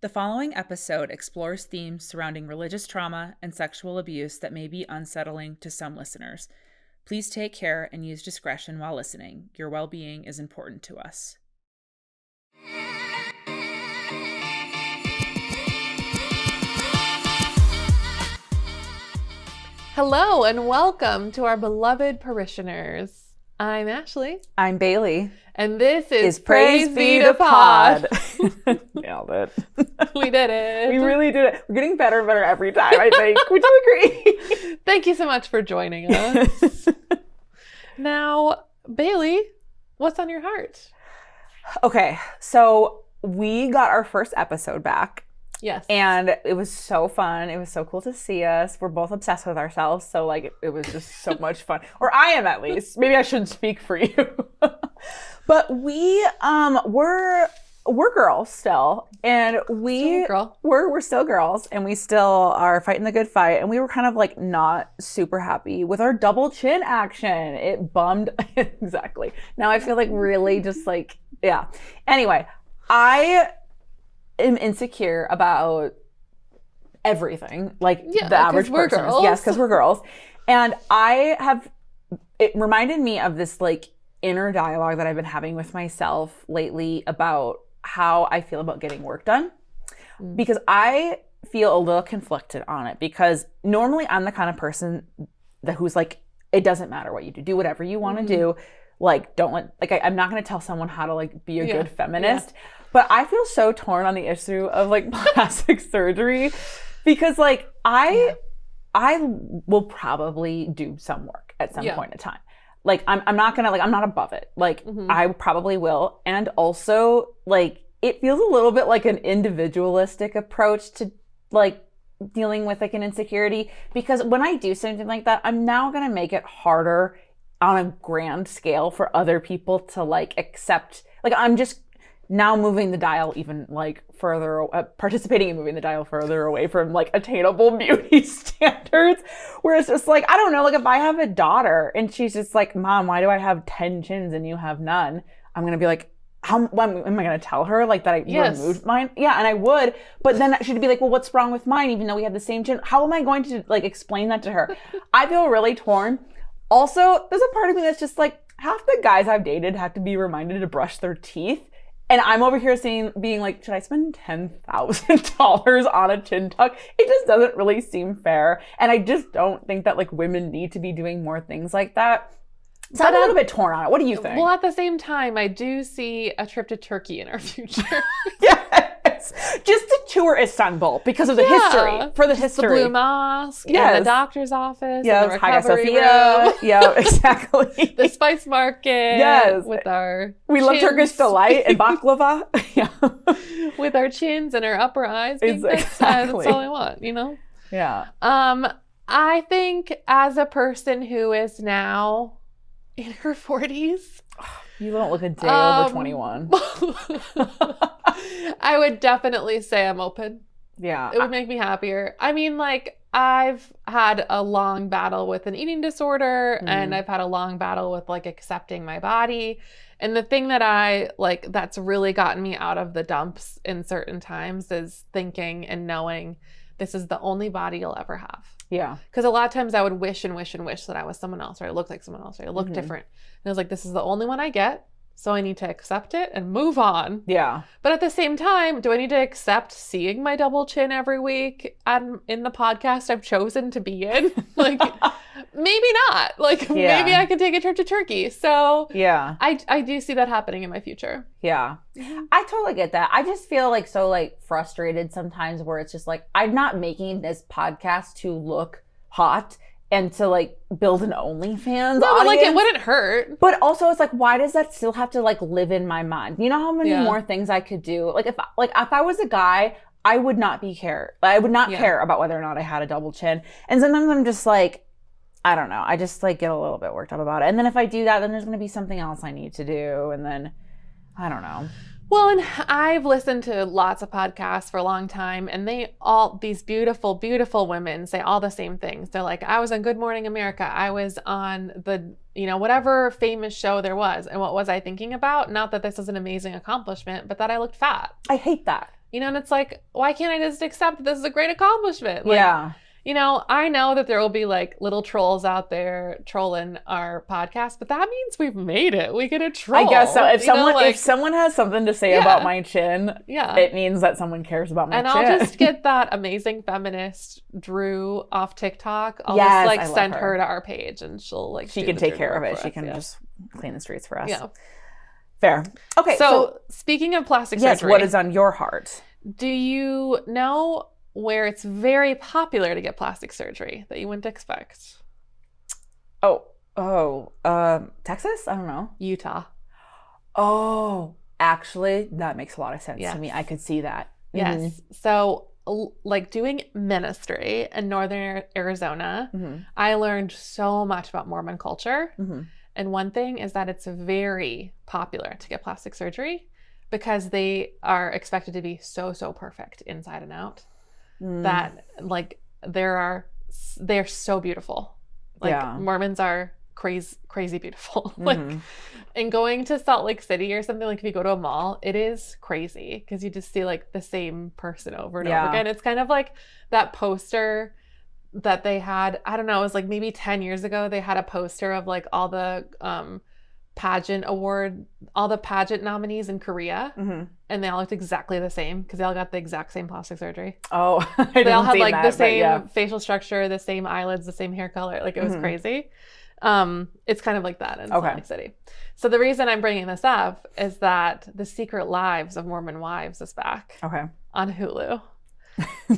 The following episode explores themes surrounding religious trauma and sexual abuse that may be unsettling to some listeners. Please take care and use discretion while listening. Your well-being is important to us. Hello and welcome to our beloved parishioners. I'm Ashley. I'm Bailee. And this is Praise Be to Pod. Nailed it. We did it. We really did it. We're getting better and better every time, I think. Would you agree? Thank you so much for joining us. Now, Bailee, what's on your heart? Okay, so we got our first episode back. Yes. And it was so fun. It was so cool to see us. We're both obsessed with ourselves. So like it was just so much fun. Or I am, at least. Maybe I shouldn't speak for you. But we're girls still. And we're still girls, and we still are fighting the good fight. And we were kind of like not super happy with our double chin action. It bummed exactly. Now I feel like really just like, yeah. Anyway, I am insecure about everything, like the average person. Yes, because we're girls. And it reminded me of this like inner dialogue that I've been having with myself lately about how I feel about getting work done. Because I feel a little conflicted on it, because normally I'm the kind of person who's like, it doesn't matter what you do whatever you want to do. Like, I'm not going to tell someone how to like be a good feminist. Yeah. But I feel so torn on the issue of like plastic surgery, because like I will probably do some work at some point in time. Like I'm not gonna, like, I'm not above it. Like I probably will. And also like it feels a little bit like an individualistic approach to like dealing with like an insecurity, because when I do something like that, I'm now gonna make it harder on a grand scale for other people to like accept. Like I'm just now moving the dial even like further, participating in moving the dial further away from like attainable beauty standards, where it's just like, I don't know, like if I have a daughter and she's just like, Mom, why do I have 10 chins and you have none? I'm going to be like, am I going to tell her like that I removed mine? Yeah, and I would, but then she'd be like, well, what's wrong with mine, even though we have the same chin? How am I going to like explain that to her? I feel really torn. Also, there's a part of me that's just like, half the guys I've dated have to be reminded to brush their teeth. And I'm over here being like, should I spend $10,000 on a chin tuck? It just doesn't really seem fair. And I just don't think that like women need to be doing more things like that. So I'm a little bit torn on it. What do you think? Well, at the same time, I do see a trip to Turkey in our future. Yes. Just to tour Istanbul because of the history. For the history. The blue mosque. Yes. And the doctor's office. Yeah. And the recovery Sophia. room. Yeah, exactly. The spice market. Yes. With our We love Turkish delight and baklava. Yeah. With our chins and our upper eyes. Exactly. That's all I want, you know? Yeah. I think as a person who is now in her 40s. You don't look a day over 21. I would definitely say I'm open. Yeah. It would make me happier. I mean, like, I've had a long battle with an eating disorder, and I've had a long battle with like accepting my body. And the thing that that's really gotten me out of the dumps in certain times is thinking and knowing this is the only body you'll ever have. Yeah. Because a lot of times I would wish and wish and wish that I was someone else, or I looked like someone else, or I looked different. And I was like, this is the only one I get, so I need to accept it and move on. Yeah. But at the same time, do I need to accept seeing my double chin every week in the podcast I've chosen to be in? Like, maybe not. Like, maybe I could take a trip to Turkey. So yeah, I do see that happening in my future. Yeah. I totally get that. I just feel like so like frustrated sometimes, where it's just like, I'm not making this podcast to look hot and to like build an OnlyFans audience. But like it wouldn't hurt. But also it's like, why does that still have to like live in my mind? You know how many more things I could do? Like if I was a guy, I would not care. I would not care about whether or not I had a double chin. And sometimes I'm just like, I don't know. I just like get a little bit worked up about it. And then if I do that, then there's going to be something else I need to do. And then I don't know. Well, and I've listened to lots of podcasts for a long time, and these beautiful, beautiful women say all the same things. They're like, I was on Good Morning America. I was on the, whatever famous show there was. And what was I thinking about? Not that this is an amazing accomplishment, but that I looked fat. I hate that. You know, and it's like, why can't I just accept that this is a great accomplishment? Like, yeah. You know, I know that there will be like little trolls out there trolling our podcast, but that means we've made it. We get a troll. I guess so. If someone has something to say about my chin, it means that someone cares about my chin. And I'll just get that amazing feminist Drew off TikTok. I'll just like send her to our page, and she'll like she can take care of it. She can just clean the streets for us. Yeah. Fair. Okay. So speaking of plastic surgery, yes, what is on your heart? Do you know where it's very popular to get plastic surgery that you wouldn't expect? Texas? I don't know. Utah. Oh, actually, that makes a lot of sense to me. I could see that. Yes. Mm-hmm. So, like doing ministry in northern Arizona, I learned so much about Mormon culture. And one thing is that it's very popular to get plastic surgery because they are expected to be so perfect inside and out. That like they're so beautiful. Like Mormons are crazy beautiful. Like, and going to Salt Lake City or something, like if you go to a mall, it is crazy because you just see like the same person over and over again. It's kind of like that poster that they had, I don't know, it was like maybe 10 years ago, they had a poster of like all the pageant nominees in Korea, and they all looked exactly the same because they all got the exact same plastic surgery. Oh, they all had like the same facial structure, the same eyelids, the same hair color. Like it was crazy. It's kind of like that in Salt Lake City. So the reason I'm bringing this up is that The Secret Lives of Mormon Wives is back on Hulu.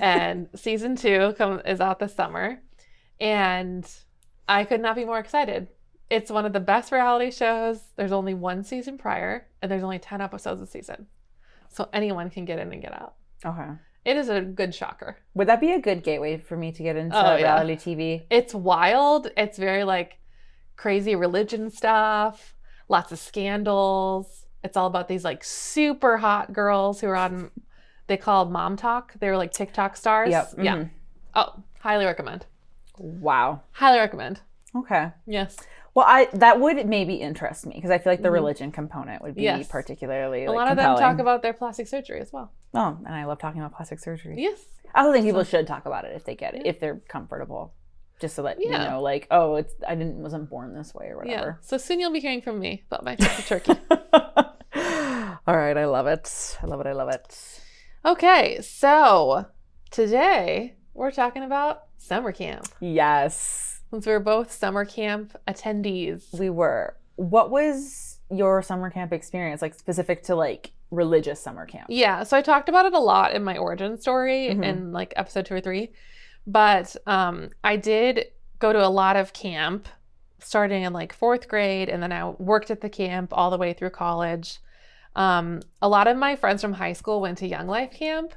And season 2 is out this summer, and I could not be more excited. It's one of the best reality shows. There's only one season prior, and there's only 10 episodes a season. So anyone can get in and get out. Okay. It is a good shocker. Would that be a good gateway for me to get into reality TV? It's wild. It's very like crazy religion stuff, lots of scandals. It's all about these like super hot girls who are on, they called Mom Talk. They were like TikTok stars. Yep. Yeah. Oh, highly recommend. Wow. Highly recommend. Okay. Yes. Well, that would maybe interest me because I feel like the religion component would be particularly a lot of them talk about their plastic surgery as well. Oh, and I love talking about plastic surgery. Yes. I also think people should talk about it if they get it, if they're comfortable, just so that you know, like, oh, wasn't born this way or whatever. Yeah. So soon you'll be hearing from me about my trip to Turkey. All right, I love it. I love it. I love it. Okay, so today we're talking about summer camp. Yes. Since we were both summer camp attendees. We were. What was your summer camp experience, like specific to like religious summer camp? Yeah, so I talked about it a lot in my origin story in like episode 2 or 3. But I did go to a lot of camp starting in like 4th grade, and then I worked at the camp all the way through college. A lot of my friends from high school went to Young Life Camp,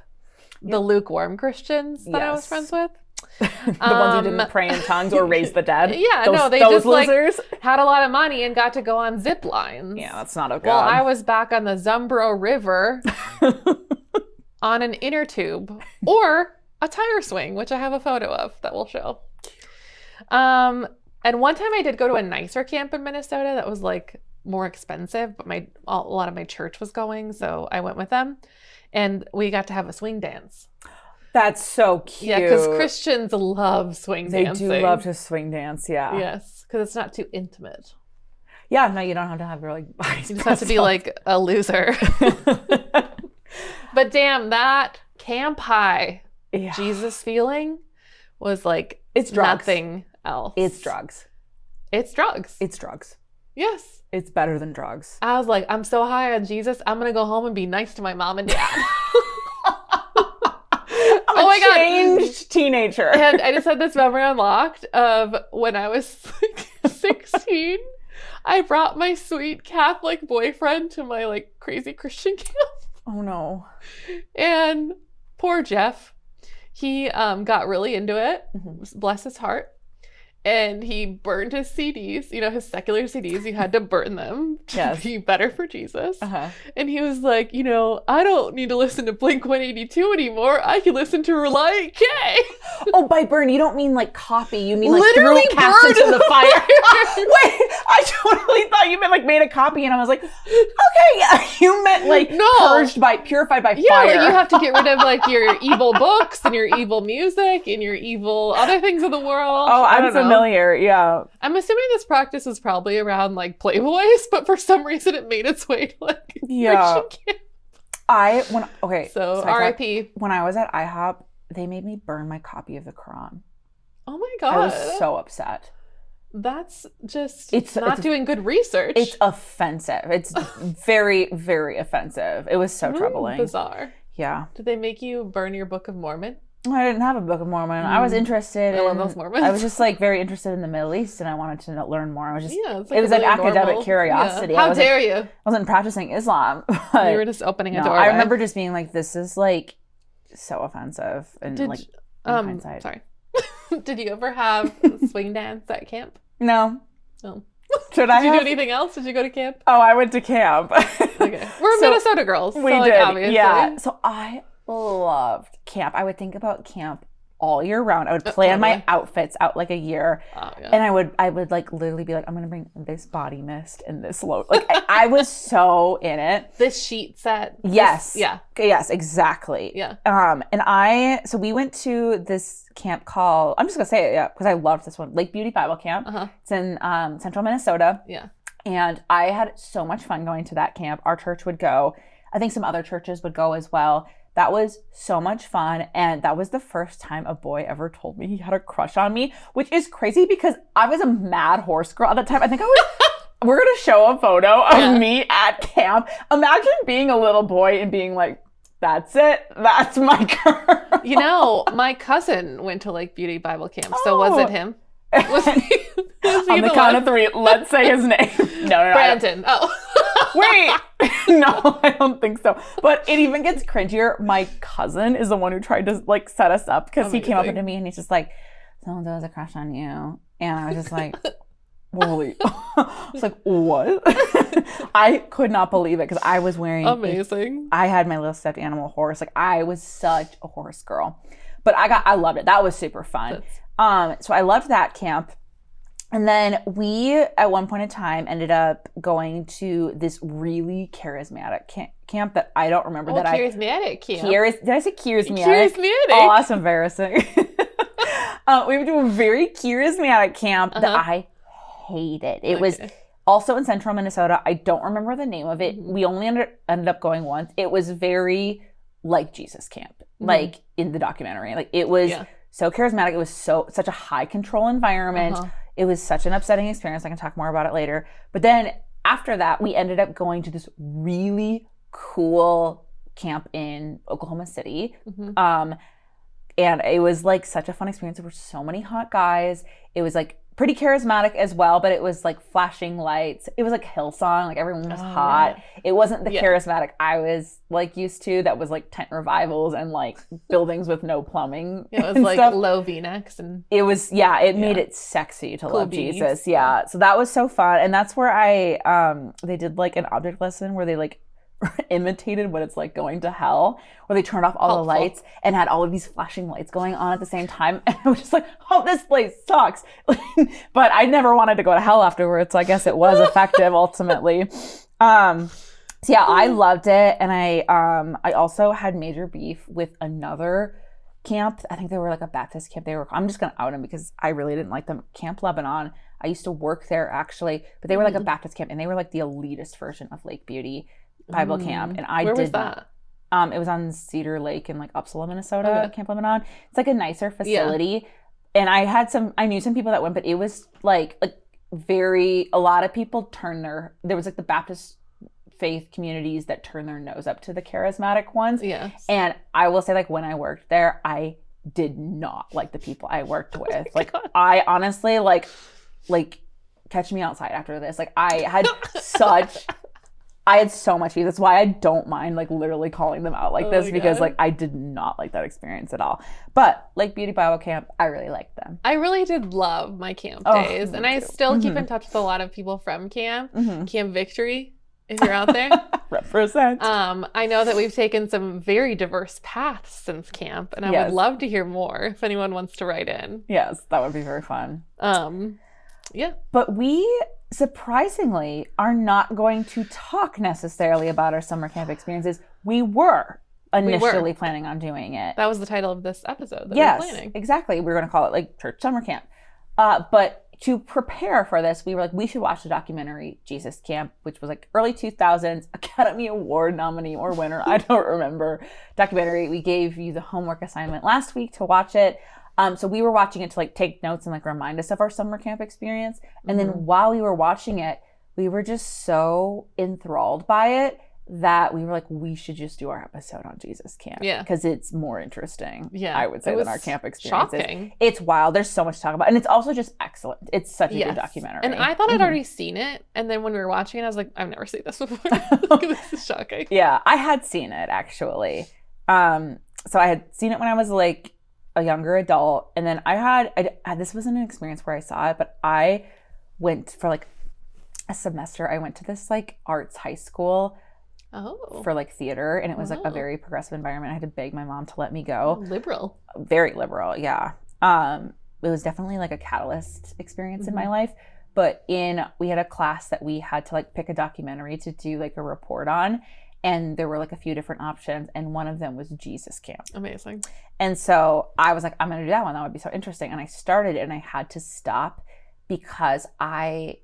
the lukewarm Christians that I was friends with. The ones who didn't pray in tongues or raise the dead. Yeah, they just losers. Like had a lot of money and got to go on zip lines. Yeah, that's not okay. Well, I was back on the Zumbro River on an inner tube or a tire swing, which I have a photo of that we'll show. And one time I did go to a nicer camp in Minnesota that was like more expensive, but a lot of my church was going, so I went with them, and we got to have a swing dance. That's so cute. Yeah, because Christians love swing dancing. They do love to swing dance, yeah. Yes, because it's not too intimate. Yeah, no, you don't have to have really. You just have to be like a loser. But damn, that camp high Jesus feeling was like it's drugs. Nothing else. It's drugs. It's drugs. It's drugs. Yes. It's better than drugs. I was like, I'm so high on Jesus, I'm going to go home and be nice to my mom and dad. I'm a changed teenager. And I just had this memory unlocked of when I was like 16. I brought my sweet Catholic boyfriend to my like crazy Christian camp. Oh no. And poor Jeff, he got really into it. Bless his heart. And he burned his CDs, his secular CDs. You had to burn them to be better for Jesus. And he was like, I don't need to listen to Blink-182 anymore. I can listen to Reliant K. Oh, by burn, you don't mean like copy. You mean like literally threw cast burned into the fire. Wait, I totally thought you meant like made a copy, and I was like, okay, yeah, you meant like purified by yeah, fire. Like you have to get rid of like your evil books and your evil music and your evil other things of the world. Oh, I'm familiar. Yeah. I'm assuming this practice is probably around like Playboys, but for some reason it made its way to like Christian camp. So R.I.P. When I was at IHOP, they made me burn my copy of the Quran. Oh my God. I was so upset. That's just not doing good research. It's offensive. It's very, very offensive. It was so troubling. Bizarre. Yeah. Did they make you burn your Book of Mormon? I didn't have a Book of Mormon. I was interested. I love those Mormons. I was just like very interested in the Middle East, and I wanted to learn more. I was just it was like really academic curiosity. Yeah. How dare you? I wasn't practicing Islam. You were just opening a doorway. I remember just being like, this is like so offensive and in hindsight. Sorry. Did you ever have swing dance at camp? No. Oh. Did you do anything else? Did you go to camp? Oh, I went to camp. Okay. We're Minnesota girls. We did. Obviously. Yeah. So I loved camp. I would think about camp all year round. I would plan my outfits out like a year. Oh, yeah. And I would like literally be like, I'm going to bring this body mist and this load. Like I was so in it. This sheet set. Yes. Yes, exactly. Yeah. So we went to this camp called, I'm just going to say it, because I loved this one, Lake Beauty Bible Camp. Uh-huh. It's in central Minnesota. Yeah. And I had so much fun going to that camp. Our church would go. I think some other churches would go as well. That was so much fun. And that was the first time a boy ever told me he had a crush on me, which is crazy because I was a mad horse girl at the time. I think I was, we're going to show a photo of me at camp. Imagine being a little boy and being like, that's it. That's my girl. You know, my cousin went to Lake Beauty Bible Camp. So was it him? Was he on the count of three, let's say his name. No. Brandon. Wait. No, I don't think so. But it even gets cringier. My cousin is the one who tried to like set us up because he came up to me and he's just like, someone has a crush on you. And I was just like, holy. I was like, what? I could not believe it because I was wearing. Amazing. I had my little stuffed animal horse. Like I was such a horse girl. But I loved it. That was super fun. So I loved that camp. And then we, at one point in time, ended up going to this really charismatic camp that I don't remember that charismatic camp. Did I say charismatic? Charismatic. Oh, that's embarrassing. We went to a very charismatic camp that I hated. It was also in central Minnesota. I don't remember the name of it. We only ended up going once. It was very like Jesus camp, like in the documentary. Like it was so charismatic. It was such a high control environment. It was such an upsetting experience. I can talk more about it later. But then after that, we ended up going to this really cool camp in Oklahoma City. And it was like such a fun experience. There were so many hot guys. It was like pretty charismatic as well, but it was like flashing lights. It was like Hillsong, like everyone was hot. Yeah. It wasn't the charismatic I was like used to. That was like tent revivals and like buildings with no plumbing. It was like stuff. Low V-necks and it was made it sexy to love Jesus. Yeah. So that was so fun. And that's where they did like an object lesson where they like imitated what it's like going to hell, where they turned off all the lights and had all of these flashing lights going on at the same time. And I was just like, oh, this place sucks. But I never wanted to go to hell afterwards. So I guess it was effective ultimately. So yeah, I loved it. And I also had major beef with another camp. I think they were like a Baptist camp. I'm just going to out them because I really didn't like them. Camp Lebanon. I used to work there actually, but they were like a Baptist camp and they were like the elitist version of Lake Beauty Bible Camp. And Where was that? It was on Cedar Lake in like Uppsala, Minnesota, Camp Lebanon. It's like a nicer facility. And I knew some people that went, but it was like a lot of people there was like the Baptist faith communities that turn their nose up to the charismatic ones. Yes. And I will say like when I worked there, I did not like the people I worked with. Like God. I honestly like catch me outside after this. Like I had so much beef. That's why I don't mind like literally calling them out like this because like I did not like that experience at all. But Lake Beauty Bible Camp, I really liked them. I really did love my camp days. And I still keep in touch with a lot of people from camp. Camp Victory. if you're out there. Represent. I know that we've taken some very diverse paths since camp, and I would love to hear more if anyone wants to write in. Yes, that would be very fun. Yeah. But we, surprisingly, are not going to talk necessarily about our summer camp experiences. We were initially planning on doing it. That was the title of this episode that we were planning. Exactly. We were going to call it like Church Summer Camp. But to prepare for this, we were like, we should watch the documentary Jesus Camp, which was like early 2000s Academy Award nominee or winner. I don't remember. Documentary. We gave you the homework assignment last week to watch it. So we were watching it to like take notes and like remind us of our summer camp experience. And then while we were watching it, we were just so enthralled by it that we were like, we should just do our episode on Jesus Camp. Yeah. Because it's more interesting, yeah, I would say, than our camp experiences. Shocking. It's wild. There's so much to talk about. And it's also just excellent. It's such a good documentary. And I thought I'd already seen it. And then when we were watching it, I was like, I've never seen this before. This is shocking. Yeah, I had seen it, actually. So I had seen it when I was like a younger adult. And then I had this wasn't an experience where I saw it, but I went for like a semester. I went to this like arts high school for like theater, and it was like a very progressive environment. I had to beg my mom to let me go. Liberal. Very liberal, yeah. It was definitely like a catalyst experience in my life. But we had a class that we had to like pick a documentary to do like a report on, and there were like a few different options, and one of them was Jesus Camp. Amazing. And so I was like, I'm gonna do that one. That would be so interesting. And I started it, and I had to stop because I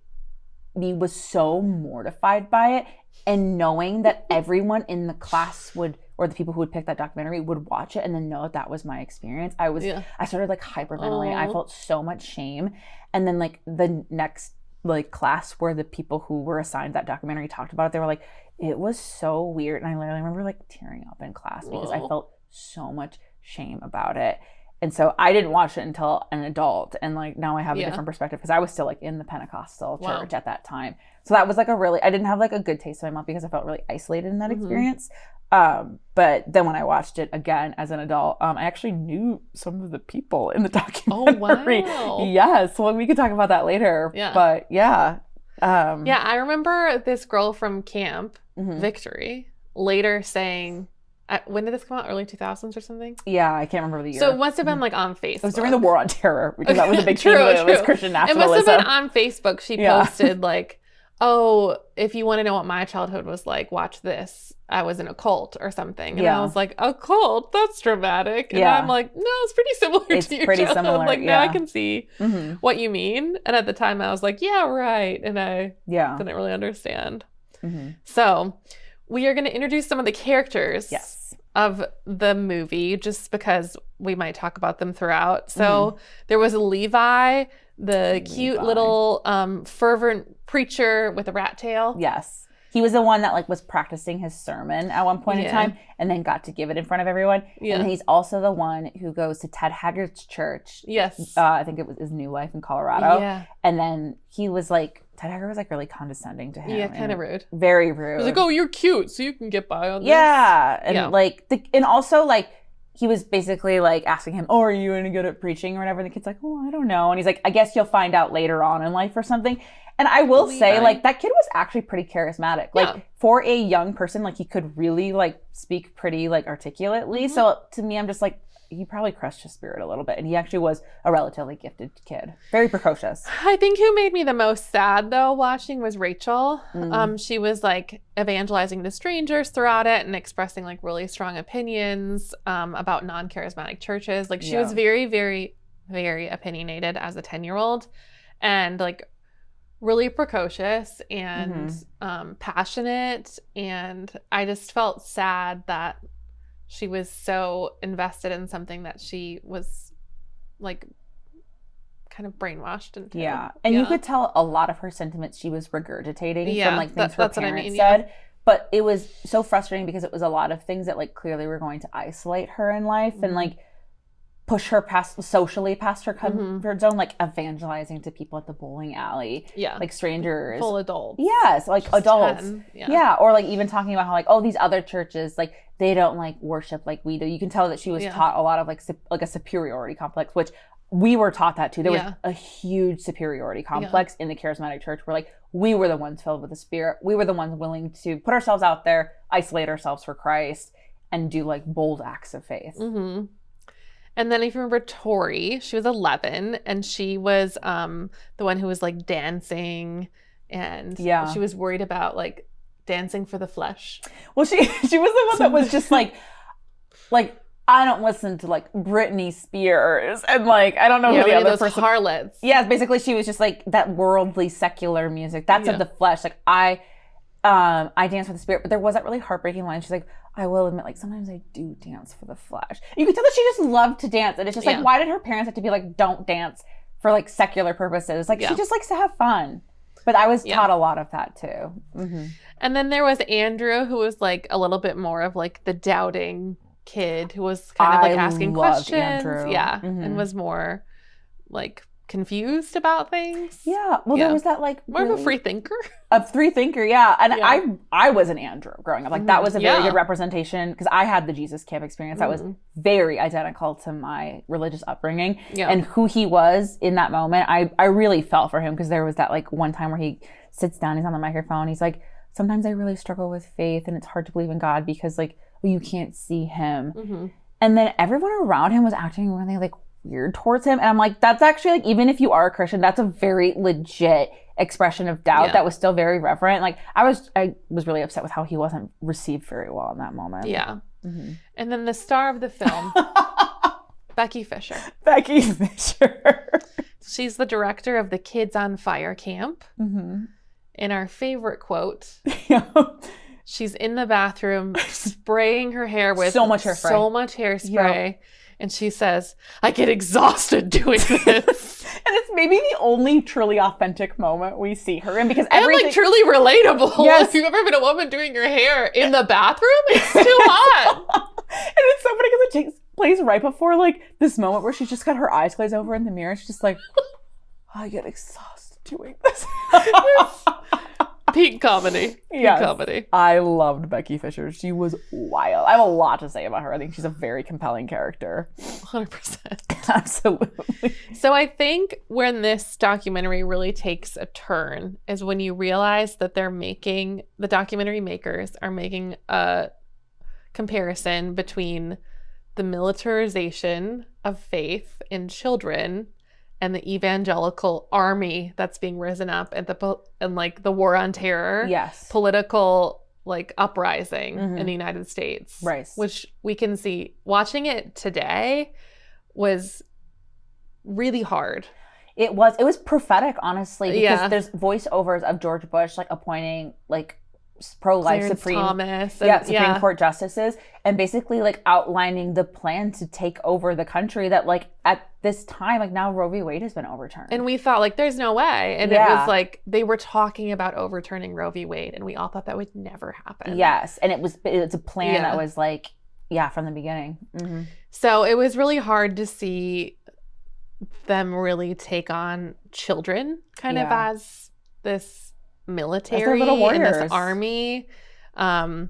was so mortified by it. And knowing that everyone in the class would, or the people who would pick that documentary would watch it and then know that was my experience. I started like hyperventilating. I felt so much shame. And then like the next like class where the people who were assigned that documentary talked about it, they were like, it was so weird. And I literally remember like tearing up in class because I felt so much shame about it. And so I didn't watch it until an adult. And like now I have a different perspective because I was still like in the Pentecostal church at that time. So that was like I didn't have like a good taste in my mouth because I felt really isolated in that experience. But then when I watched it again as an adult, I actually knew some of the people in the documentary. Oh, wow. Yes. Well, we could talk about that later. Yeah. But yeah. I remember this girl from camp, Victory, later saying, when did this come out? Early 2000s or something? Yeah, I can't remember the year. So it must have been like on Facebook. It was during the War on Terror because that was a big theme of it. It was Christian nationalism. It must have been on Facebook. She posted like, oh, if you want to know what my childhood was like, watch this. I was in a cult or something. And I was like, a cult? That's dramatic. And I'm like, no, it's pretty similar to your childhood. It's pretty similar. Like, now I can see what you mean. And at the time I was like, yeah, right. And I didn't really understand. So we are going to introduce some of the characters of the movie just because we might talk about them throughout. So there was Levi, the cute little fervent preacher with a rat tail. Yes. He was the one that like was practicing his sermon at one point in time and then got to give it in front of everyone. Yeah. And he's also the one who goes to Ted Haggert's church. Yes. I think it was his New Life in Colorado. Yeah. And then he was like, Ted Hagger was like really condescending to him. Yeah, kind of rude. Very rude. He was like, oh, you're cute, so you can get by on this. Yeah. And like, and also like, he was basically like asking him, oh, are you any good at preaching or whatever? And the kid's like, oh, I don't know. And he's like, I guess you'll find out later on in life or something. And I will say, like, that kid was actually pretty charismatic. Like, for a young person, like, he could really, like, speak pretty, like, articulately. So, to me, I'm just like, he probably crushed his spirit a little bit. And he actually was a relatively gifted kid. Very precocious. I think who made me the most sad, though, watching was Rachel. She was, like, evangelizing to strangers throughout it and expressing, like, really strong opinions about non-charismatic churches. Like, she was very, very, very opinionated as a 10-year-old. And, like, really precocious and passionate, and I just felt sad that she was so invested in something that she was like kind of brainwashed into. Yeah, and you could tell a lot of her sentiments she was regurgitating from like things her parents said. But it was so frustrating because it was a lot of things that like clearly were going to isolate her in life and like push her socially past her comfort zone, like evangelizing to people at the bowling alley, like strangers, full adults, like just adults, 10. Or like even talking about how like, oh, these other churches, like they don't like worship like we do. You can tell that she was taught a lot of like a superiority complex, which we were taught that too. There was a huge superiority complex in the charismatic church where like we were the ones filled with the Spirit. We were the ones willing to put ourselves out there, isolate ourselves for Christ, and do like bold acts of faith. Mm-hmm. And then if you remember Tori, she was 11 and she was the one who was like dancing, and she was worried about like dancing for the flesh. Well, she was the one that was just like I don't listen to like Britney Spears and like I don't know who the other person. Harlots. Yeah, basically she was just like that worldly secular music. That's of the flesh. Like I dance for the Spirit, but there was that really heartbreaking line. She's like, I will admit, like sometimes I do dance for the flesh. You could tell that she just loved to dance, and it's just like, why did her parents have to be like, don't dance for like secular purposes? Like she just likes to have fun. But I was taught a lot of that too. Mm-hmm. And then there was Andrew, who was like a little bit more of like the doubting kid who was kind of like asking questions. Andrew. Yeah. Mm-hmm. And was more like confused about things. Yeah. Well, there was that like more of a free thinker. A free thinker, yeah. And I was an Andrew growing up. Like that was a very good representation because I had the Jesus camp experience that was very identical to my religious upbringing. Yeah. And who he was in that moment, I really felt for him because there was that like one time where he sits down, he's on the microphone, he's like, sometimes I really struggle with faith and it's hard to believe in God because like you can't see him. Mm-hmm. And then everyone around him was acting really like weird towards him. And I'm like, that's actually like, even if you are a Christian, that's a very legit expression of doubt that was still very reverent. Like I was really upset with how he wasn't received very well in that moment. Yeah. Mm-hmm. And then the star of the film, Becky Fisher. Becky Fisher. She's the director of the Kids on Fire camp. Mm-hmm. And our favorite quote, she's in the bathroom spraying her hair with so much hairspray. Yeah. And she says, I get exhausted doing this. And it's maybe the only truly authentic moment we see her in because everything... And like truly relatable. Yes. If you've ever been a woman doing your hair in the bathroom, it's too hot. And it's so funny because it takes place right before like this moment where she's just got her eyes glazed over in the mirror. She's just like, I get exhausted doing this. Peak comedy. Peak comedy. I loved Becky Fisher. She was wild. I have a lot to say about her. I think she's a very compelling character. 100%. Absolutely. So I think when this documentary really takes a turn is when you realize that the documentary makers are making a comparison between the militarization of faith in children and the evangelical army that's being risen up and the war on terror, political like uprising in the United States, right? Which we can see watching it today was really hard. It was prophetic, honestly, because there's voiceovers of George Bush like appointing like pro-life Supreme Court justices and basically like outlining the plan to take over the country that like at this time like now Roe v. Wade has been overturned. And we thought like there's no way. And it was like they were talking about overturning Roe v. Wade and we all thought that would never happen. Yes. And it's a plan that was like from the beginning. Mm-hmm. So it was really hard to see them really take on children kind of as this military and this army and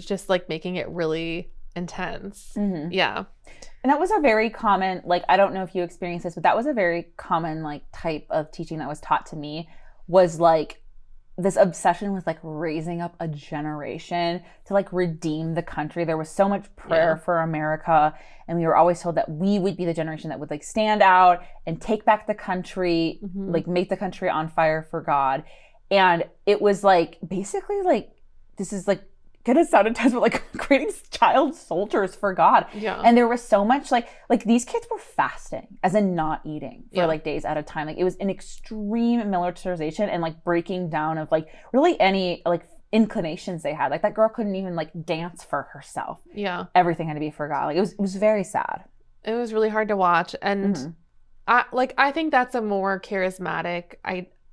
just like making it really intense. Mm-hmm. And that was a very common, like, I don't know if you experienced this, but that was a very common like type of teaching that was taught to me, was like this obsession with like raising up a generation to like redeem the country. There was so much prayer for America, and we were always told that we would be the generation that would like stand out and take back the country, like make the country on fire for God. And it was like basically like this is like gonna sound intense, but like creating child soldiers for God. Yeah. And there was so much like these kids were fasting, as in not eating for like days at a time. Like it was an extreme militarization and like breaking down of like really any like inclinations they had. Like that girl couldn't even like dance for herself. Yeah. Everything had to be for God. Like it was very sad. It was really hard to watch. And I think that's a more charismatic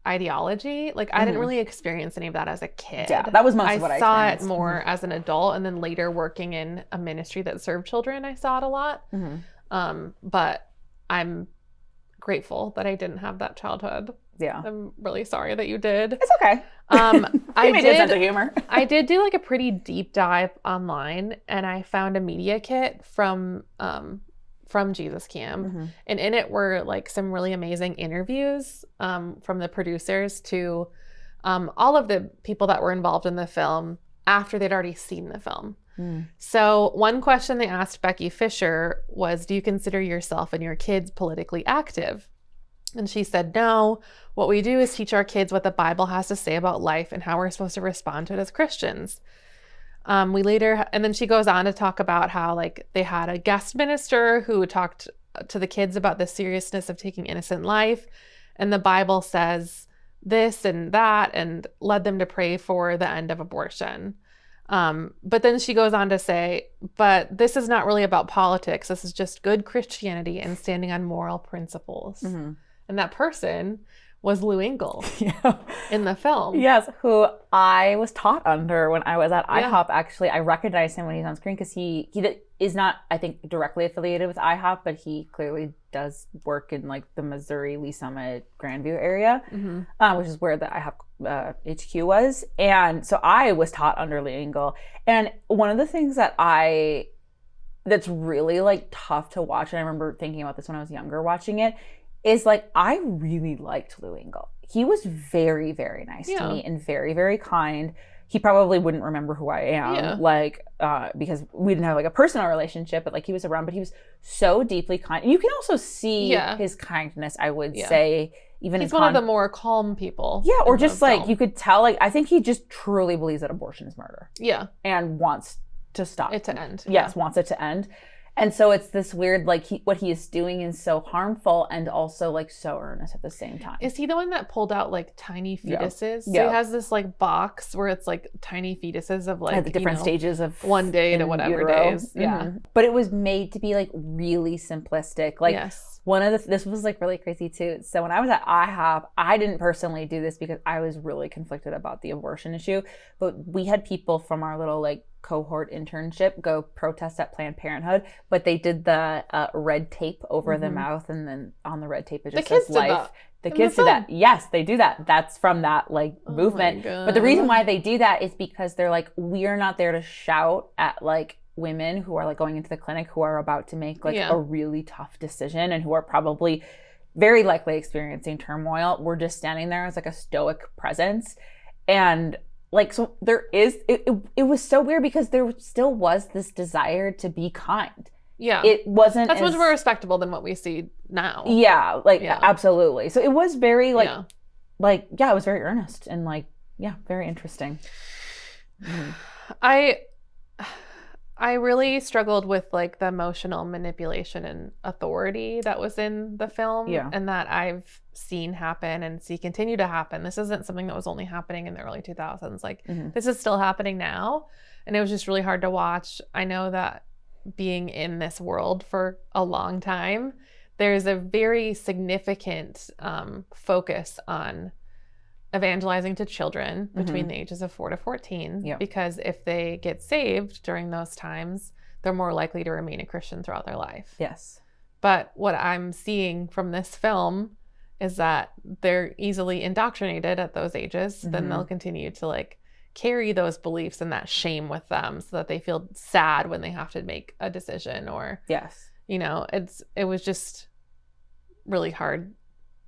ideology. Like I didn't really experience any of that as a kid. Yeah, that was most of what I saw experienced. It more as an adult, and then later working in a ministry that served children, I saw it a lot. But I'm grateful that I didn't have that childhood. Yeah, I'm really sorry that you did. It's okay. I made a sense of humor. I did do like a pretty deep dive online, and I found a media kit from from Jesus Camp. And in it were like some really amazing interviews from the producers to all of the people that were involved in the film after they'd already seen the film. So one question they asked Becky Fisher was, do you consider yourself and your kids politically active? And she said, no, what we do is teach our kids what the Bible has to say about life and how we're supposed to respond to it as Christians. And then she goes on to talk about how like they had a guest minister who talked to the kids about the seriousness of taking innocent life. And the Bible says this and that, and led them to pray for the end of abortion. But then she goes on to say, but this is not really about politics. This is just good Christianity and standing on moral principles. And that person was Lou Engle in the film. Yes, who I was taught under when I was at IHOP. Actually, I recognized him when he's on screen because he is not, I think, directly affiliated with IHOP, but he clearly does work in like the Missouri, Lee Summit, Grandview area, which is where the IHOP HQ was. And so I was taught under Lou Engle. And one of the things that's really like tough to watch, and I remember thinking about this when I was younger watching it, is like, I really liked Lou Engle. He was very, very nice to me and very, very kind. He probably wouldn't remember who I am, because we didn't have like a personal relationship, but like he was around, but he was so deeply kind. And you can also see his kindness, I would say, even he's one of the more calm people. Yeah, or just like, you could tell, like, I think he just truly believes that abortion is murder. Yeah. And wants to stop it to end. Yes, wants it to end. And so it's this weird, like, what he is doing is so harmful and also, like, so earnest at the same time. Is he the one that pulled out, like, tiny fetuses? So he has this, like, box where it's, like, tiny fetuses of, like, at the different stages of one day to whatever days. Yeah. But it was made to be, like, really simplistic. Like, this was, like, really crazy, too. So when I was at IHOP, I didn't personally do this because I was really conflicted about the abortion issue. But we had people from our little, like, cohort internship go protest at Planned Parenthood, but they did the red tape over the mouth, and then on the red tape it just says life. The kids do that. Yes, they do that. That's from that like movement. But the reason why they do that is because they're like, we are not there to shout at like women who are like going into the clinic who are about to make like a really tough decision and who are probably very likely experiencing turmoil. We're just standing there as like a stoic presence. And like, so there is, it was so weird because there still was this desire to be kind. Yeah. It wasn't That's much more respectable than what we see now. Yeah, like, absolutely. So it was very, like, it was very earnest and, like, very interesting. I really struggled with, like, the emotional manipulation and authority that was in the film and that I've seen happen and see continue to happen. This isn't something that was only happening in the early 2000s. Like, this is still happening now, and it was just really hard to watch. I know that being in this world for a long time, there's a very significant focus on evangelizing to children between the ages of 4 to 14, because if they get saved during those times, they're more likely to remain a Christian throughout their life. Yes. But what I'm seeing from this film is that they're easily indoctrinated at those ages, then they'll continue to like carry those beliefs and that shame with them so that they feel sad when they have to make a decision or, you know, it was just really hard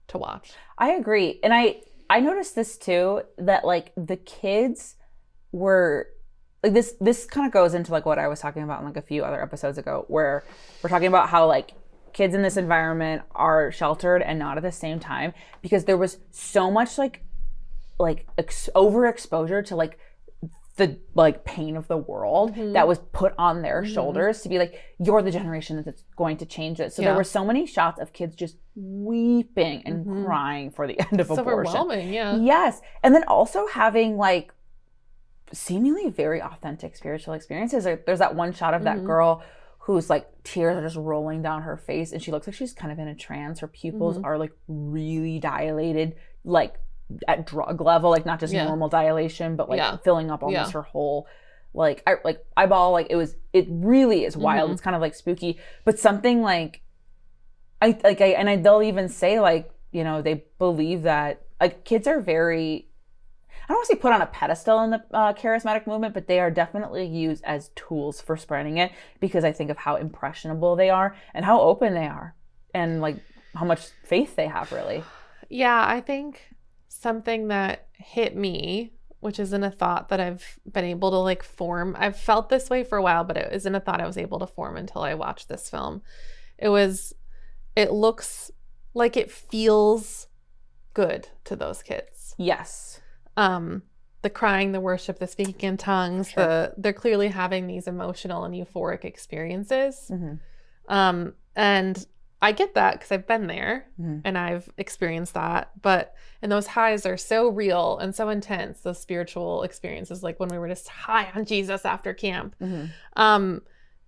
to watch. I agree. And I noticed this too, that like the kids were like this kind of goes into like what I was talking about in like a few other episodes ago, where we're talking about how like kids in this environment are sheltered and not at the same time, because there was so much like overexposure to like the like pain of the world that was put on their shoulders to be like, you're the generation that's going to change it. So there were so many shots of kids just weeping and crying for the end of abortion. Overwhelming, Yes. And then also having like seemingly very authentic spiritual experiences. There's that one shot of that girl whose like tears are just rolling down her face and she looks like she's kind of in a trance. Her pupils are like really dilated, like at drug level, like not just normal dilation, but like filling up almost her whole like eyeball. Like it really is wild. It's kind of like spooky, but something like they'll even say like, you know, they believe that like kids are very, I don't want to say put on a pedestal in the charismatic movement, but they are definitely used as tools for spreading it, because I think of how impressionable they are and how open they are and like how much faith they have, really. Yeah, I think something that hit me, which isn't a thought that I've been able to like form. I've felt this way for a while, but it isn't a thought I was able to form until I watched this film. It looks like it feels good to those kids. Yes. The crying, the worship, the speaking in tongues, Sure. they're clearly having these emotional and euphoric experiences. Mm-hmm. And I get that because I've been there Mm-hmm. and I've experienced that. And those highs are so real and so intense, those spiritual experiences, like when we were just high on Jesus after camp. Mm-hmm.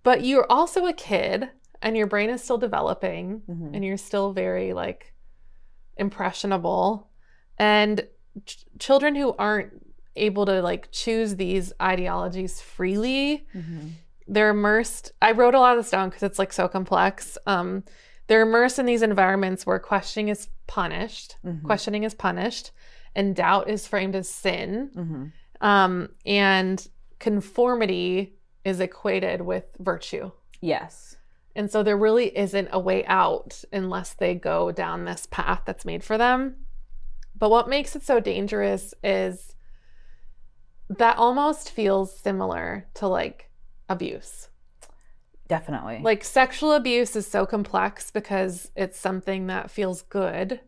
But you're also a kid and your brain is still developing Mm-hmm. and you're still very like impressionable. And children who aren't able to like choose these ideologies freely, Mm-hmm. they're immersed. I wrote a lot of this down because it's like so complex. They're immersed in these environments where questioning is punished, and doubt is framed as sin, and conformity is equated with virtue. Yes. And so there really isn't a way out unless they go down this path that's made for them. But what makes it so dangerous is that almost feels similar to like abuse. Definitely. Like sexual abuse is so complex because it's something that feels good,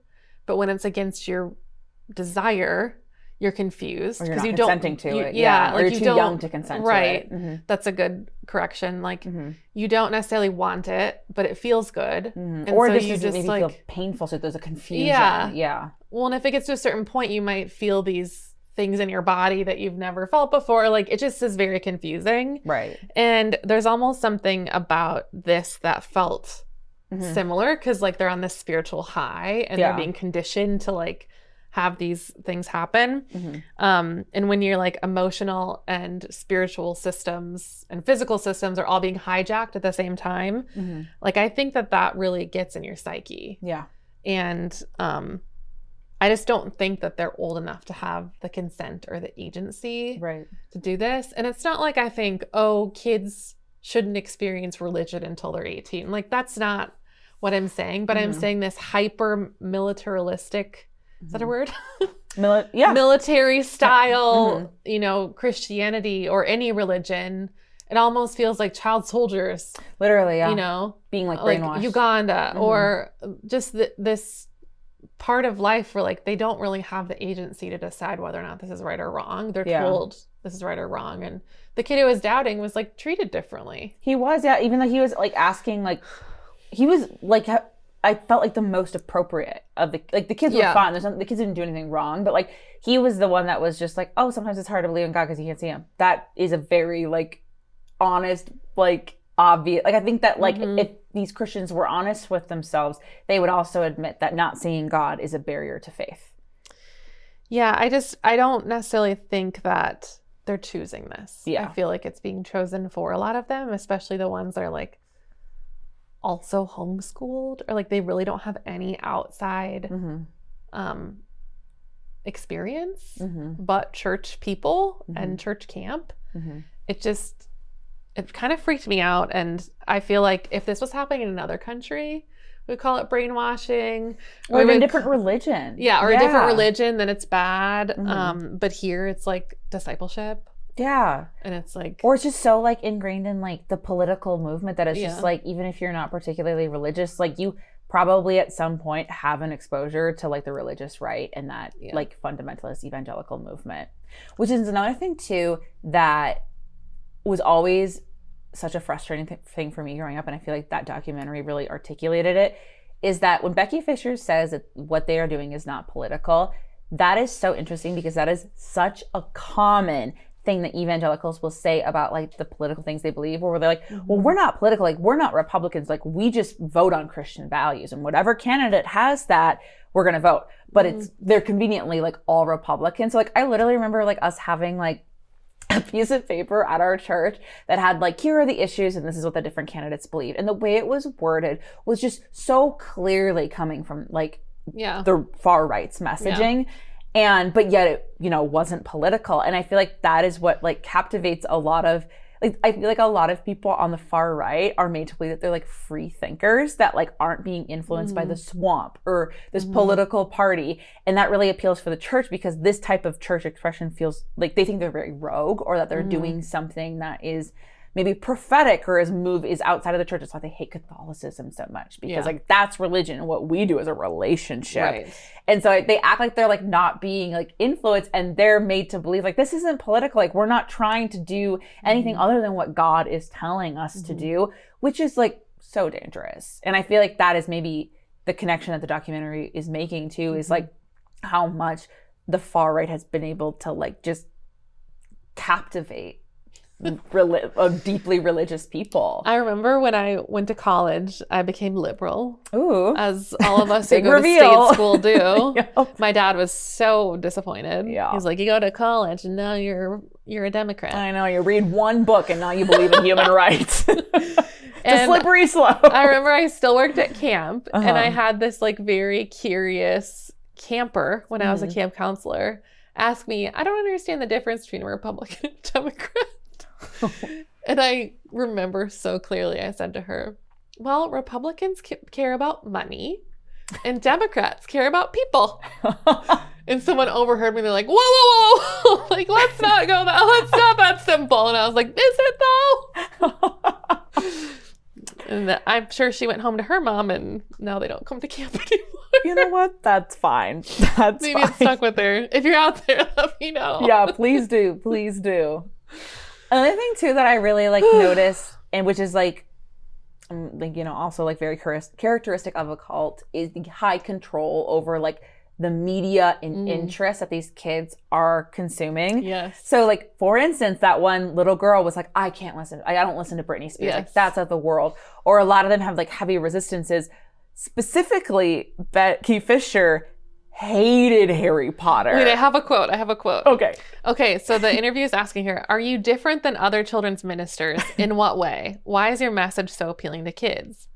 but when it's against your desire, you're confused or you're not you consenting to it. Yeah, Or like you're you too don't, young to consent right. to it. Mm-hmm. That's a good correction. Like Mm-hmm. you don't necessarily want it, but it feels good. Mm-hmm. And Or so this you just just maybe like feel painful, so there's a confusion. Yeah. Well, and if it gets to a certain point, you might feel these things in your body that you've never felt before. Like it just is very confusing. Right. And there's almost something about this that felt similar because like they're on this spiritual high and they're being conditioned to like have these things happen. And when you're like emotional and spiritual systems and physical systems are all being hijacked at the same time, like I think that really gets in your psyche. Yeah. And I just don't think that they're old enough to have the consent or the agency to do this. And it's not like I think, oh, kids shouldn't experience religion until they're 18. Like that's not what I'm saying, but I'm saying this hyper militaristic, is that a word? Military style, you know, Christianity or any religion. It almost feels like child soldiers. Literally, yeah. You know, being like brainwashed. Like Uganda or just this part of life where like they don't really have the agency to decide whether or not this is right or wrong. They're told this is right or wrong. And the kid who was doubting was like treated differently. He was, yeah. Even though he was like asking, like he was like, I felt like the most appropriate of the kids were fun. The kids didn't do anything wrong, but like he was the one that was just like, oh, sometimes it's hard to believe in God because you can't see him. That is a very like honest, like obvious. Like I think that like if these Christians were honest with themselves, they would also admit that not seeing God is a barrier to faith. Yeah, I don't necessarily think that they're choosing this. Yeah. I feel like it's being chosen for a lot of them, especially the ones that are like also homeschooled or like they really don't have any outside experience but church people and church camp. It kind of freaked me out, and I feel like if this was happening in another country, we call it brainwashing. Or a different religion. Yeah, or a different religion, then it's bad. But here it's like discipleship. Yeah. And it's like... Or it's just so like ingrained in like the political movement that it's just like, even if you're not particularly religious, like you probably at some point have an exposure to like the religious right and that like fundamentalist evangelical movement. Which is another thing too that was always such a frustrating thing for me growing up, and I feel like that documentary really articulated it, is that when Becky Fisher says that what they are doing is not political, that is so interesting because that is such a common thing that evangelicals will say about like the political things they believe, where they're like, well, we're not political, like we're not Republicans, like we just vote on Christian values, and whatever candidate has that, we're gonna vote. But they're conveniently like all Republicans. So like I literally remember like us having like a piece of paper at our church that had like, here are the issues and this is what the different candidates believe. And the way it was worded was just so clearly coming from like the far right's messaging. but yet it, you know, wasn't political. And I feel like that is what like captivates a lot of, like, I feel like a lot of people on the far right are made to believe that they're like free thinkers that like aren't being influenced by the swamp or this political party. And that really appeals for the church, because this type of church expression feels like they think they're very rogue, or that they're doing something that is maybe prophetic or is outside of the church. That's why they hate Catholicism so much, because like that's religion, and what we do is a relationship. Right. And so they act like they're like not being like influenced, and they're made to believe like this isn't political. Like we're not trying to do anything other than what God is telling us to do, which is like so dangerous. And I feel like that is maybe the connection that the documentary is making too, is like how much the far right has been able to like just captivate deeply religious people. I remember when I went to college, I became liberal. Ooh. As all of us who go to state school do. Yep. My dad was so disappointed. Yeah. He's like, you go to college and now you're a Democrat. I know, you read one book and now you believe in human rights. It's a slippery slope. I remember I still worked at camp, and I had this like very curious camper when I was a camp counselor ask me, I don't understand the difference between a Republican and a Democrat. And I remember so clearly I said to her, well, Republicans care about money and Democrats care about people. And someone overheard me. They're like, whoa, whoa, whoa. Like, let's not go that. Let's not that simple. And I was like, is it though? And I'm sure she went home to her mom, and now they don't come to camp anymore. You know what? That's fine. Maybe it's stuck with her. If you're out there, let me know. Yeah, please do. Please do. Another thing too that I really like notice, and which is like you know, also like very characteristic of a cult, is the high control over like the media and interest that these kids are consuming. Yes. So like, for instance, that one little girl was like, I don't listen to Britney Spears. Yes. Like that's of the world. Or a lot of them have like heavy resistances. Specifically, Becky Fisher hated Harry Potter. Wait, I have a quote. Okay, so the interview is asking her, are you different than other children's ministers? In what way? Why is your message so appealing to kids?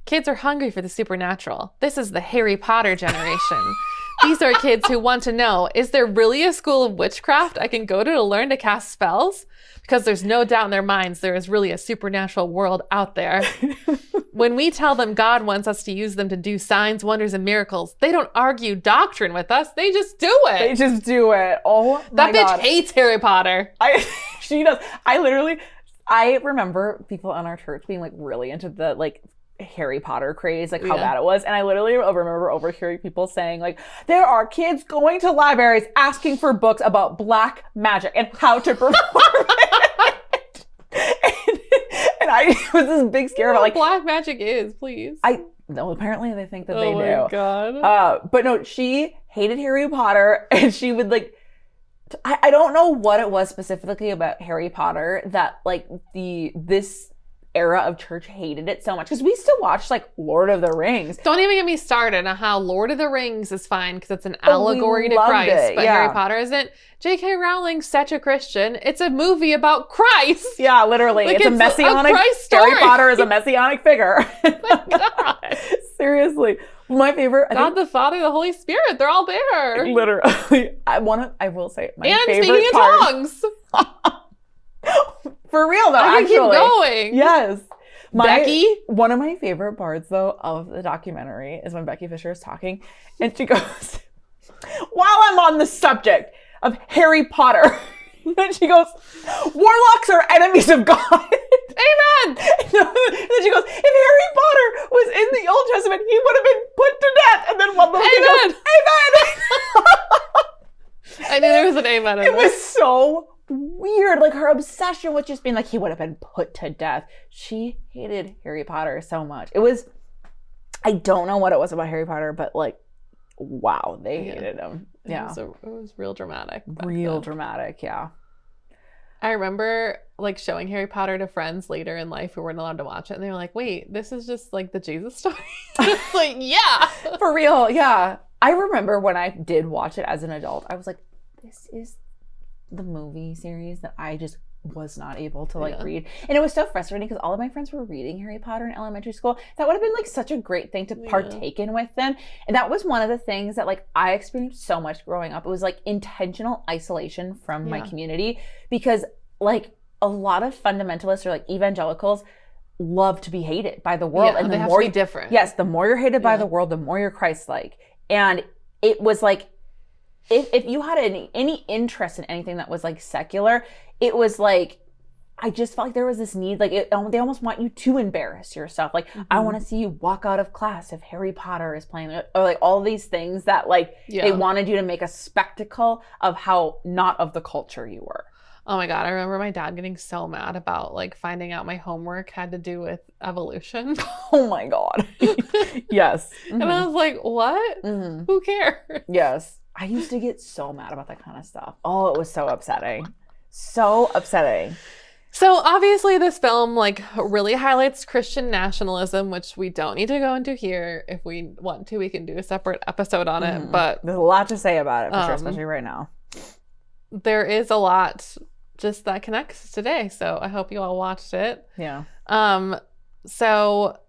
Kids are hungry for the supernatural. This is the Harry Potter generation. These are kids who want to know, is there really a school of witchcraft I can go to learn to cast spells? Because there's no doubt in their minds there is really a supernatural world out there. When we tell them God wants us to use them to do signs, wonders, and miracles, they don't argue doctrine with us. They just do it. Oh my God. That bitch hates Harry Potter. She does. I remember people in our church being like really into the like Harry Potter craze, like how bad it was. And I literally remember overhearing people saying like, there are kids going to libraries asking for books about black magic and how to perform it. and I was this big scare about like black magic is, please. No, apparently they think that they do. Oh my God. But no, she hated Harry Potter, and she would like, I don't know what it was specifically about Harry Potter that like this era of church hated it so much, because we still watch like Lord of the Rings. Don't even get me started on how Lord of the Rings is fine because it's an allegory to Christ, but Harry Potter isn't. J.K. Rowling's such a Christian. It's a movie about Christ. Yeah, literally. Like, it's a messianic. Harry Potter is a messianic figure. My God. Seriously. My favorite. God the Father, the Holy Spirit, they're all there. Literally. I will say my and favorite speaking in tongues. For real though, I actually. Keep going. Yes. Becky? One of my favorite parts though of the documentary is when Becky Fisher is talking and she goes, while I'm on the subject of Harry Potter, and she goes, warlocks are enemies of God. Amen. And then she goes, if Harry Potter was in the Old Testament, he would have been put to death. And then one little kid goes, amen. I knew there was an amen in it. It was so weird, like her obsession with just being like, he would have been put to death. She hated Harry Potter so much. It was, I don't know what it was about Harry Potter, but like, wow, they hated him. Yeah, it was real dramatic. Dramatic, yeah. I remember like showing Harry Potter to friends later in life who weren't allowed to watch it, and they were like, wait, this is just like the Jesus story? It's like, yeah. For real, yeah. I remember when I did watch it as an adult, I was like, this is the movie series that I just was not able to like read. And it was so frustrating because all of my friends were reading Harry Potter in elementary school. That would have been like such a great thing to partake in with them. And that was one of the things that like I experienced so much growing up. It was like intentional isolation from my community, because like a lot of fundamentalists or like evangelicals love to be hated by the world. And the more to be different. Yes, the more you're hated by the world, the more you're Christ-like. And it was like, if you had any interest in anything that was like secular, it was like, I just felt like there was this need, like they almost want you to embarrass yourself. Like, I want to see you walk out of class if Harry Potter is playing, or like all these things that like they wanted you to make a spectacle of how not of the culture you were. Oh my God. I remember my dad getting so mad about like finding out my homework had to do with evolution. Oh my God. Yes. And I was like, what? Who cares? Yes. I used to get so mad about that kind of stuff. Oh, it was so upsetting. So upsetting. So obviously this film like really highlights Christian nationalism, which we don't need to go into here. If we want to, we can do a separate episode on it. But there's a lot to say about it for sure, especially right now. There is a lot just that connects today. So I hope you all watched it. Yeah. So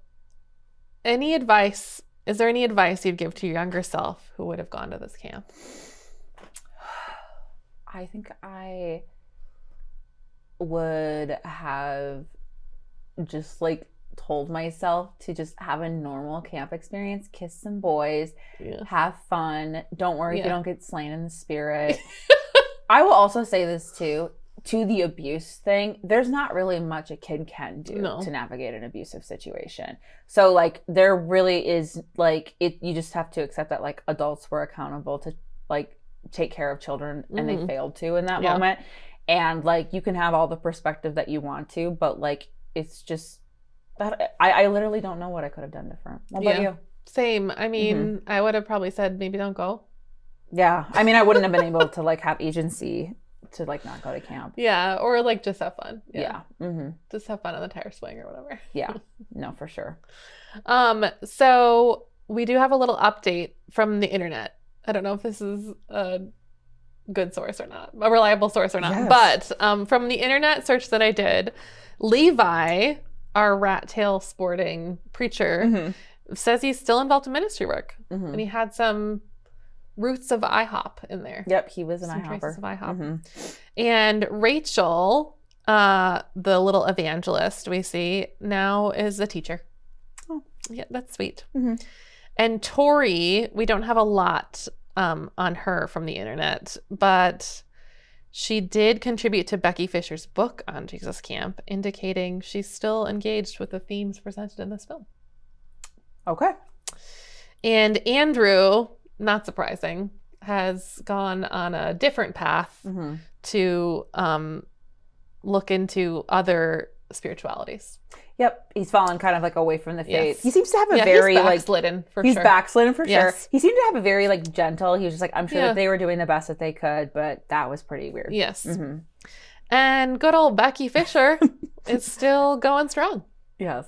is there any advice you'd give to your younger self who would have gone to this camp? I think I would have just like told myself to just have a normal camp experience, kiss some boys, have fun. Don't worry if you don't get slain in the spirit. I will also say this too, to the abuse thing, there's not really much a kid can do to navigate an abusive situation. So like there really is like you just have to accept that like adults were accountable to like take care of children and they failed to in that moment. And like you can have all the perspective that you want to, but like it's just that I literally don't know what I could have done different. What about you? Same. I mean, I would have probably said maybe don't go. Yeah. I mean, I wouldn't have been able to like have agency to like not go to camp. Yeah. Or like just have fun. Yeah. Just have fun on the tire swing or whatever. Yeah. No, for sure. So we do have a little update from the internet. I don't know if this is a good source or not, a reliable source or not, but from the internet search that I did, Levi, our rat tail sporting preacher, says he's still involved in ministry work, and he had some roots of IHOP in there. Yep, he was an some IHOPper. Traces of IHOP. And Rachel, the little evangelist we see now, is a teacher. Oh, yeah, that's sweet. And Tori, we don't have a lot on her from the internet, but she did contribute to Becky Fisher's book on Jesus Camp, indicating she's still engaged with the themes presented in this film. Okay. And Andrew, not surprising, has gone on a different path to look into other spiritualities. Yep, he's fallen kind of like away from the faith. Yes. He seems to have a very he's backslidden for sure. He's backslidden for sure. He seemed to have a very like gentle. He was just like, I'm sure that they were doing the best that they could, but that was pretty weird. Yes. And good old Becky Fisher is still going strong. Yes,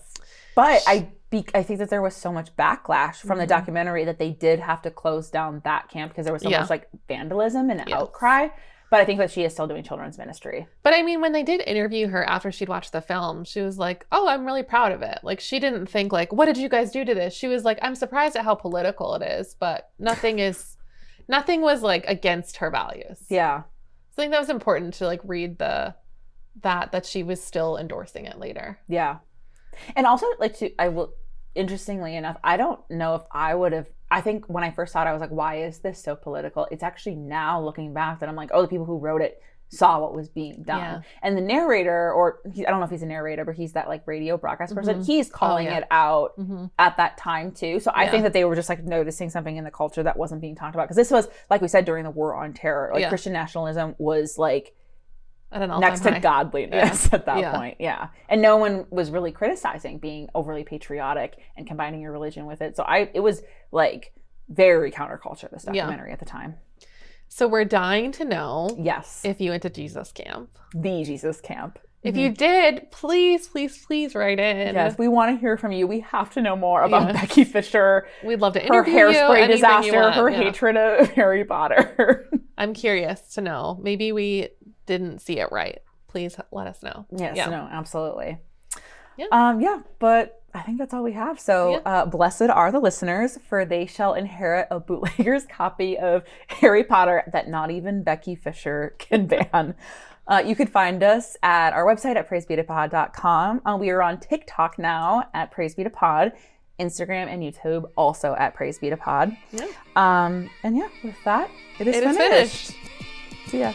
but I think that there was so much backlash from the documentary that they did have to close down that camp because there was so much like vandalism and outcry. But I think that she is still doing children's ministry. But I mean, when they did interview her after she'd watched the film, she was like, oh, I'm really proud of it. Like, she didn't think like, what did you guys do to this? She was like, I'm surprised at how political it is, but nothing was like against her values. Yeah. So I think that was important to like read that she was still endorsing it later. Yeah. And also like interestingly enough, I don't know if I think when I first saw it, I was like, why is this so political? It's actually now looking back that I'm like, oh, the people who wrote it saw what was being done. Yeah. And the narrator, I don't know if he's a narrator, but he's that like radio broadcast person. He's calling it out at that time too. So I think that they were just like noticing something in the culture that wasn't being talked about. Because this was, like we said, during the War on Terror. Like Christian nationalism was like next to godliness at that point. Yeah. And no one was really criticizing being overly patriotic and combining your religion with it. So it was like very counterculture, this documentary at the time. So we're dying to know if you went to Jesus Camp. The Jesus Camp. If you did, please write in. Yes, we want to hear from you. We have to know more about Becky Fisher. We'd love to interview her hairspray disaster, her hatred of Harry Potter. I'm curious to know. Maybe we didn't see it right. please let us know. Yes, yeah. no, absolutely. Yeah. But I think that's all we have. So blessed are the listeners, for they shall inherit a bootlegger's copy of Harry Potter that not even Becky Fisher can ban. You could find us at our website at praisebetopod.com. We are on TikTok now at praisebetopod, Instagram and YouTube also at praisebetopod. Yeah. And with that, it is finished. Finished. See ya.